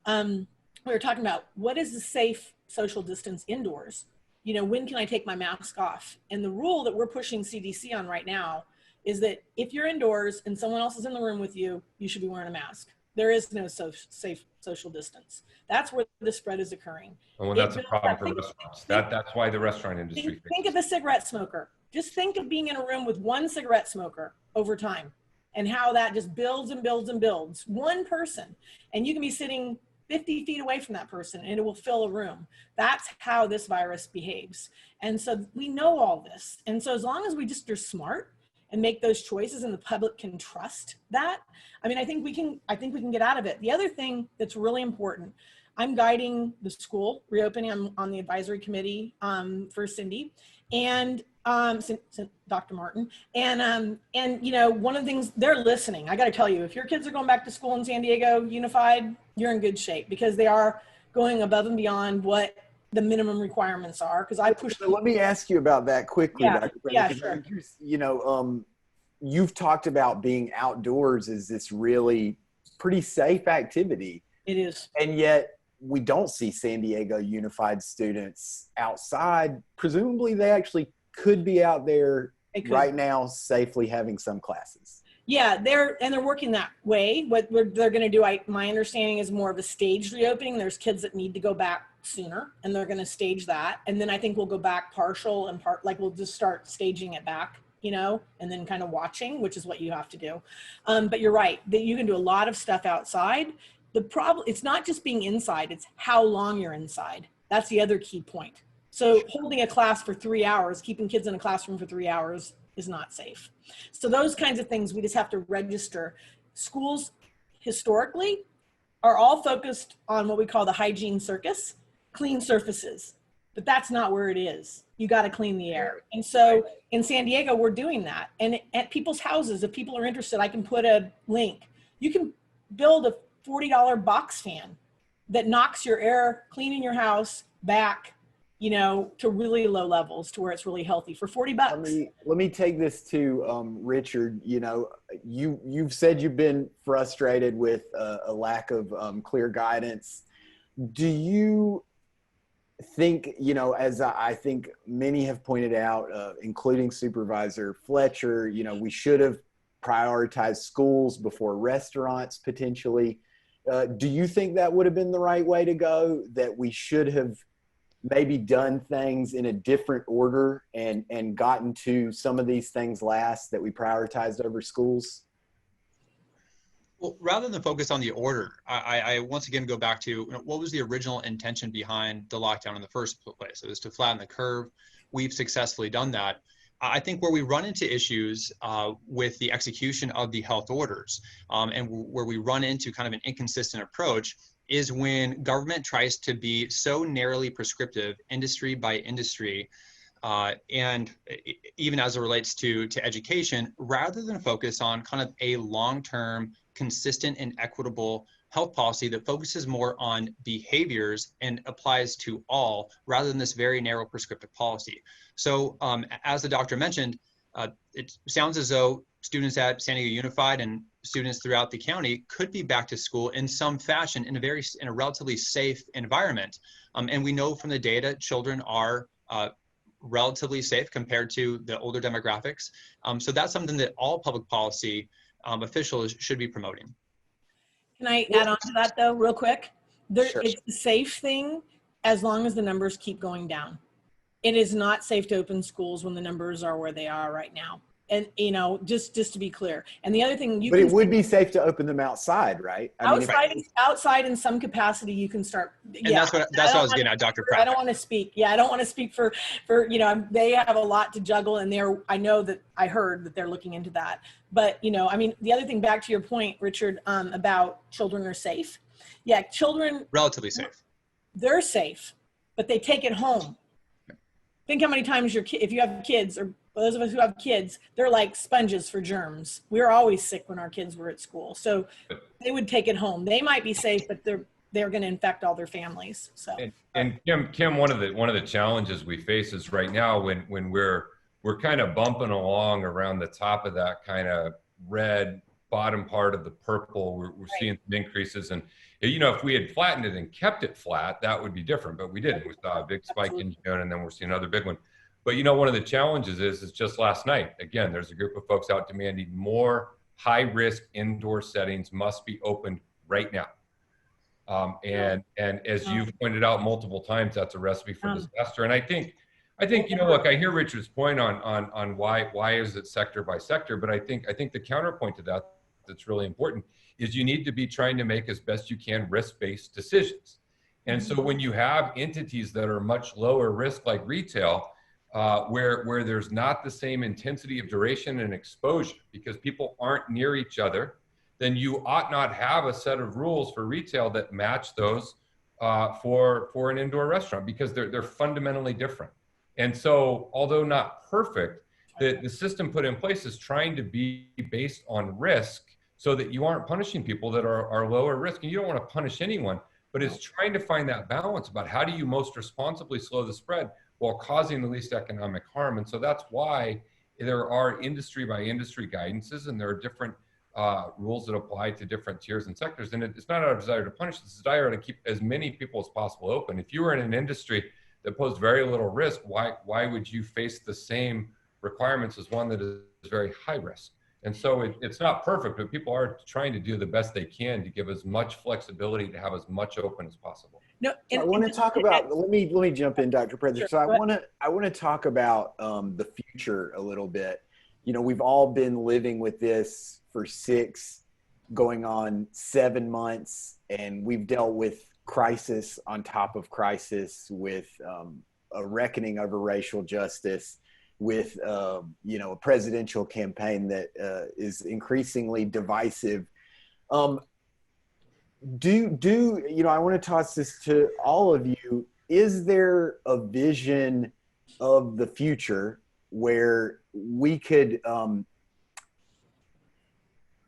We were talking about what is the safe social distance indoors? You know, when can I take my mask off? And the rule that we're pushing CDC on right now is that if you're indoors and someone else is in the room with you, you should be wearing a mask. There is no safe social distance. That's where the spread is occurring. And well, that's a problem for restaurants. That's why the restaurant industry. Think of a cigarette smoker. Just think of being in a room with one cigarette smoker over time, and how that just builds and builds and builds. One person, and you can be sitting 50 feet away from that person and it will fill a room. That's how this virus behaves. And so we know all this. And so as long as we just are smart and make those choices, and the public can trust that, I mean, I think we can get out of it. The other thing that's really important, I'm guiding the school reopening. I'm on the advisory committee for Cindy and Dr. Martin. And you know, one of the things, they're listening. I got to tell you, if your kids are going back to school in San Diego Unified, you're in good shape, because they are going above and beyond what the minimum requirements are. Because I pushed. So let me ask you about that quickly, Yeah, Dr. yeah, sure. You know, you've talked about being outdoors as this really pretty safe activity. It is. And yet we don't see San Diego Unified students outside. Presumably they actually could be out there right now safely having some classes. Yeah, they're working that way. What they're going to do, my understanding, is more of a staged reopening. There's kids that need to go back sooner, and they're going to stage that. And then I think we'll go back partial and like we'll just start staging it back, you know, and then kind of watching, which is what you have to do. But you're right, that you can do a lot of stuff outside. The problem, it's not just being inside, it's how long you're inside. That's the other key point. So holding a class for 3 hours, keeping kids in a classroom for 3 hours is not safe. So those kinds of things we just have to register. Schools historically are all focused on what we call the hygiene circus, clean surfaces, but that's not where it is. You got to clean the air. And so in San Diego, we're doing that. And at people's houses, if people are interested, I can put a link. You can build a $40 box fan that knocks your air cleaning your house back, you know, to really low levels, to where it's really healthy for $40. Let me take this to Richard. You know, you've said you've been frustrated with a lack of clear guidance. Do you think, you know, as I think many have pointed out, including Supervisor Fletcher, you know, we should have prioritized schools before restaurants potentially. Do you think that would have been the right way to go, that we should have maybe done things in a different order and gotten to some of these things last, that we prioritized over schools? Well, rather than focus on the order, I once again go back to, you know, what was the original intention behind the lockdown in the first place? It was to flatten the curve. We've successfully done that. I think where we run into issues with the execution of the health orders and where we run into kind of an inconsistent approach is when government tries to be so narrowly prescriptive industry by industry and even as it relates to education, rather than focus on kind of a long-term, consistent and equitable health policy that focuses more on behaviors and applies to all, rather than this very narrow prescriptive policy. So as the doctor mentioned, it sounds as though students at San Diego Unified and students throughout the county could be back to school in some fashion in a relatively safe environment. And we know from the data, children are relatively safe compared to the older demographics. So that's something that all public policy officials should be promoting. Can I add on to that though, real quick? Sure. It's a safe thing as long as the numbers keep going down. It is not safe to open schools when the numbers are where they are right now. And, you know, just to be clear. And the other thing but it would be safe to open them outside, right? I mean, outside in some capacity, you can start. And that's what I was getting at, Dr. Prather. I don't want to speak. Yeah, I don't want to speak for, you know, they have a lot to juggle and I know that I heard that they're looking into that. But, you know, I mean, the other thing back to your point, Richard, about children are safe. Yeah, children. Relatively safe. They're safe, but they take it home. Think how many times if you have kids, or those of us who have kids, they're like sponges for germs. We were always sick when our kids were at school. So they would take it home. They might be safe, but they're going to infect all their families. So and Kim, one of the challenges we face is right now when we're kind of bumping along around the top of that kind of red bottom part of the purple, we're right. Seeing some increases. And, you know, if we had flattened it and kept it flat, that would be different, but we didn't. We saw a big spike in June, and then we're seeing another big one. But, you know, one of the challenges is just last night, again, there's a group of folks out demanding more high-risk indoor settings must be opened right now. And as you've pointed out multiple times, that's a recipe for disaster. And I think, you know, look, I hear Richard's point on why is it sector by sector, but I think the counterpoint to that that's really important is you need to be trying to make as best you can risk-based decisions. And so when you have entities that are much lower risk like retail, where there's not the same intensity of duration and exposure because people aren't near each other, then you ought not have a set of rules for retail that match those for an indoor restaurant because they're fundamentally different. And so, although not perfect, the system put in place is trying to be based on risk so that you aren't punishing people that are lower risk. And you don't want to punish anyone, but it's trying to find that balance about how do you most responsibly slow the spread while causing the least economic harm. And so that's why there are industry by industry guidances and there are different rules that apply to different tiers and sectors. And it's not our desire to punish, it's a desire to keep as many people as possible open. If you were in an industry that posed very little risk, why would you face the same requirements as one that is very high risk? And so it's not perfect, but people are trying to do the best they can to give as much flexibility to have as much open as possible. No, so I want to talk about. Let me jump in, Dr. Prather. Sure, so I want to talk about the future a little bit. You know, we've all been living with this for 6, going on 7 months, and we've dealt with crisis on top of crisis, with a reckoning over racial justice, with you know, a presidential campaign that is increasingly divisive. Do you know, I want to toss this to all of you. Is there a vision of the future where we could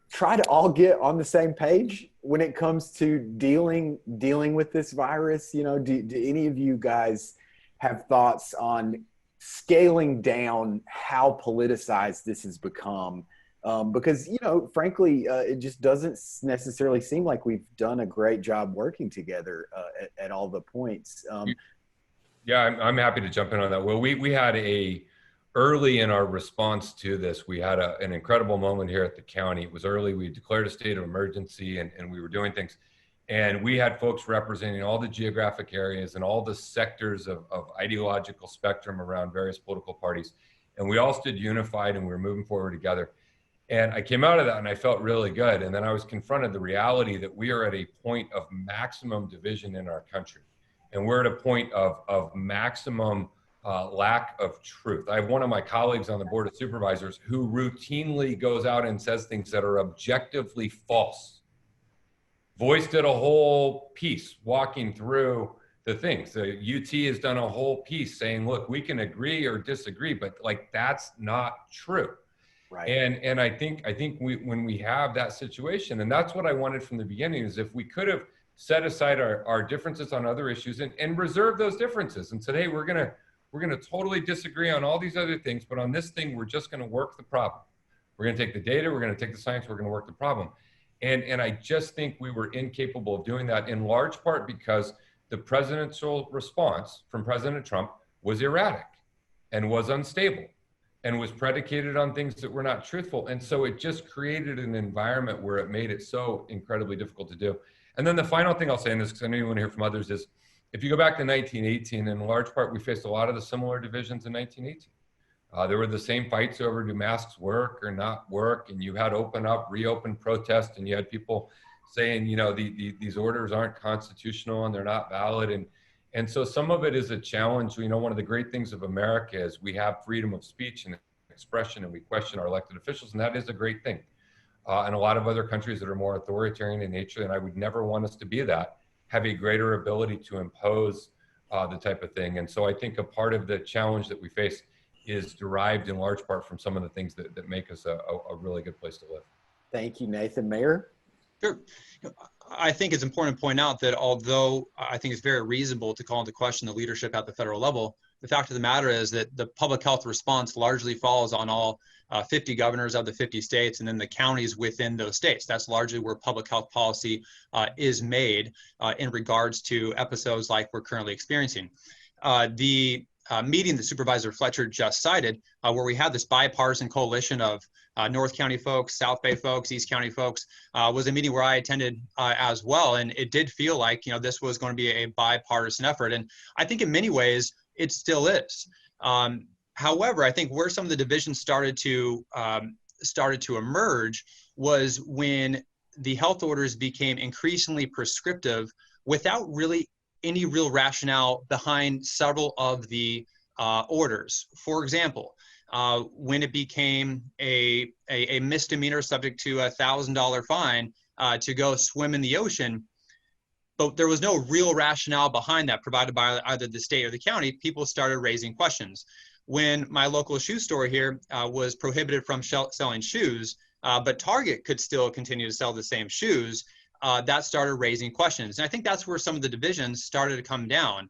try to all get on the same page when it comes to dealing with this virus? You know, do any of you guys have thoughts on scaling down how politicized this has become? Because, you know, frankly, it just doesn't necessarily seem like we've done a great job working together at all the points. Yeah, I'm happy to jump in on that. Well, we had early in our response to this, we had an incredible moment here at the county. It was early. We declared a state of emergency and we were doing things. And we had folks representing all the geographic areas and all the sectors of ideological spectrum around various political parties. And we all stood unified and we were moving forward together. And I came out of that and I felt really good. And then I was confronted the reality that we are at a point of maximum division in our country. And we're at a point of maximum lack of truth. I have one of my colleagues on the board of supervisors who routinely goes out and says things that are objectively false. Voice did a whole piece walking through the things. The UT has done a whole piece saying, look, we can agree or disagree, but like, that's not true. Right. And I think when we have that situation, and that's what I wanted from the beginning, is if we could have set aside our differences on other issues and reserve those differences and said, hey, we're gonna totally disagree on all these other things, but on this thing, we're just gonna work the problem. We're gonna take the data, we're gonna take the science, we're gonna work the problem. And I just think we were incapable of doing that, in large part because the presidential response from President Trump was erratic and was unstable and was predicated on things that were not truthful. And so it just created an environment where it made it so incredibly difficult to do. And then the final thing I'll say in this, because I know you want to hear from others, is if you go back to 1918, in large part, we faced a lot of the similar divisions in 1918. There were the same fights over do masks work or not work, and you had open up, reopen protest, and you had people saying, you know, these orders aren't constitutional and they're not valid. And so some of it is a challenge. You know, one of the great things of America is we have freedom of speech and expression, and we question our elected officials, and that is a great thing. And a lot of other countries that are more authoritarian in nature, and I would never want us to be that, have a greater ability to impose the type of thing. And so I think a part of the challenge that we face is derived in large part from some of the things that make us a really good place to live. Thank you, Nathan. Mayor? Sure. I think it's important to point out that although I think it's very reasonable to call into question the leadership at the federal level, the fact of the matter is that the public health response largely falls on all 50 governors of the 50 states and then the counties within those states. That's largely where public health policy is made in regards to episodes like we're currently experiencing. The meeting that Supervisor Fletcher just cited, where we had this bipartisan coalition of North County folks, South Bay folks, East County folks, was a meeting where I attended as well. And it did feel like, you know, this was going to be a bipartisan effort. And I think in many ways, it still is. However, I think where some of the divisions started to emerge was when the health orders became increasingly prescriptive without really any real rationale behind several of the orders. For example, when it became a misdemeanor subject to a $1,000 fine to go swim in the ocean, but there was no real rationale behind that provided by either the state or the county, people started raising questions. When my local shoe store here was prohibited from selling shoes, but Target could still continue to sell the same shoes, that started raising questions. And I think that's where some of the divisions started to come down,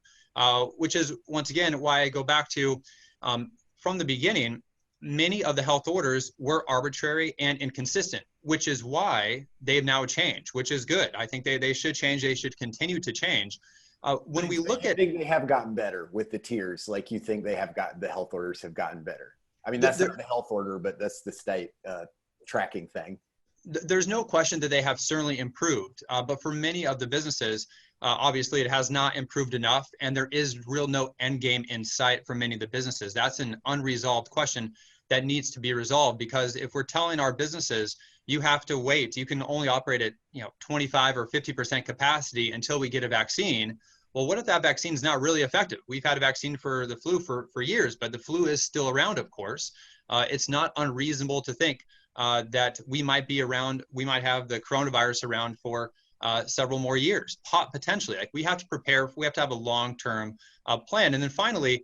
which is, once again, why I go back to, from the beginning, many of the health orders were arbitrary and inconsistent, which is why they've now changed, which is good. I think they should change. They should continue to change. When we look at, I think they have gotten better with the tiers. Like, you think they have gotten, the health orders have gotten better. I mean, that's not the health order, but that's the state tracking thing. There's no question that they have certainly improved, but for many of the businesses, obviously it has not improved enough, and there is no end game in sight for many of the businesses. That's an unresolved question that needs to be resolved, because if we're telling our businesses, you have to wait, you can only operate at 25 or 50% capacity until we get a vaccine. Well, what if that vaccine is not really effective? We've had a vaccine for the flu for years, but the flu is still around, of course. It's not unreasonable to think that we might be around, we might have the coronavirus around for several more years, potentially. Like, we have to prepare, we have to have a long-term plan. And then finally,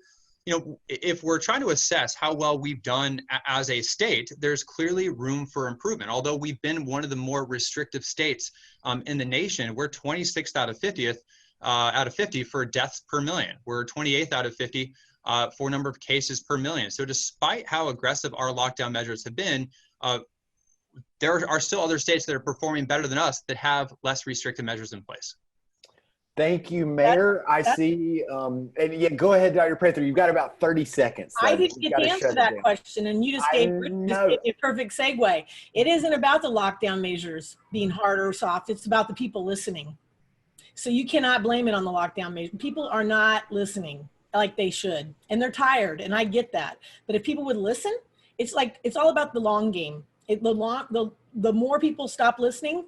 if we're trying to assess how well we've done as a state, there's clearly room for improvement. Although we've been one of the more restrictive states in the nation, we're 26th out of 50 for deaths per million. We're 28th out of 50 for number of cases per million. So despite how aggressive our lockdown measures have been, there are still other states that are performing better than us that have less restrictive measures in place. Thank you, Mayor. I see, and yeah, go ahead, Dr. Prather. You've got about 30 seconds. I didn't get to answer that question, and you just gave me a perfect segue. It isn't about the lockdown measures being hard or soft. It's about the people listening. So you cannot blame it on the lockdown measures. People are not listening like they should, and they're tired, and I get that. But if people would listen, it's all about the long game. The more people stop listening,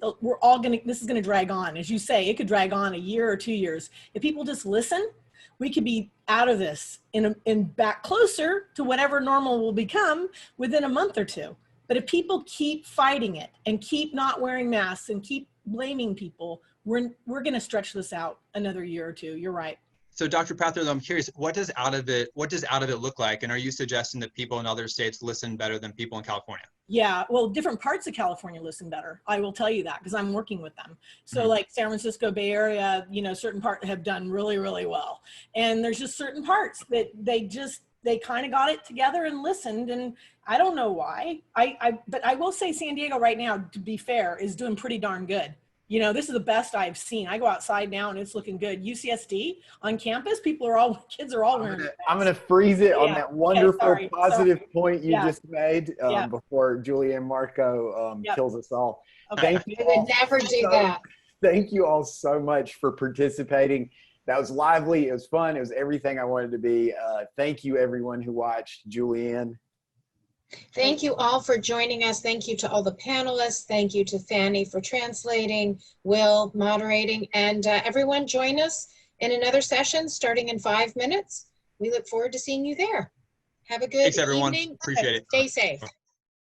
this is gonna drag on. As you say, it could drag on a year or 2 years. If people just listen, we could be out of this and back closer to whatever normal will become within a month or two. But if people keep fighting it and keep not wearing masks and keep blaming people, we're going to stretch this out another year or two. You're right. So Dr. Prather, I'm curious, what does out of it look like? And are you suggesting that people in other states listen better than people in California? Yeah, well, different parts of California listen better. I will tell you that because I'm working with them. So like San Francisco Bay Area, you know, certain parts have done really, really well. And there's just certain parts that they kind of got it together and listened. And I don't know why. But I will say San Diego right now, to be fair, is doing pretty darn good. You know, this is the best I've seen. I go outside now and it's looking good. UCSD on campus, kids are all wearing masks. I'm going to freeze it on that wonderful positive point you just made before Julianne Marco kills us all. Okay. I would never do that. Thank you all so much for participating. That was lively. It was fun. It was everything I wanted to be. Thank you, everyone who watched. Julianne. Thank you all for joining us. Thank you to all the panelists. Thank you to Fanny for translating, Will moderating, and everyone join us in another session starting in 5 minutes. We look forward to seeing you there. Have a good Thanks, everyone. evening. Appreciate it. Stay safe.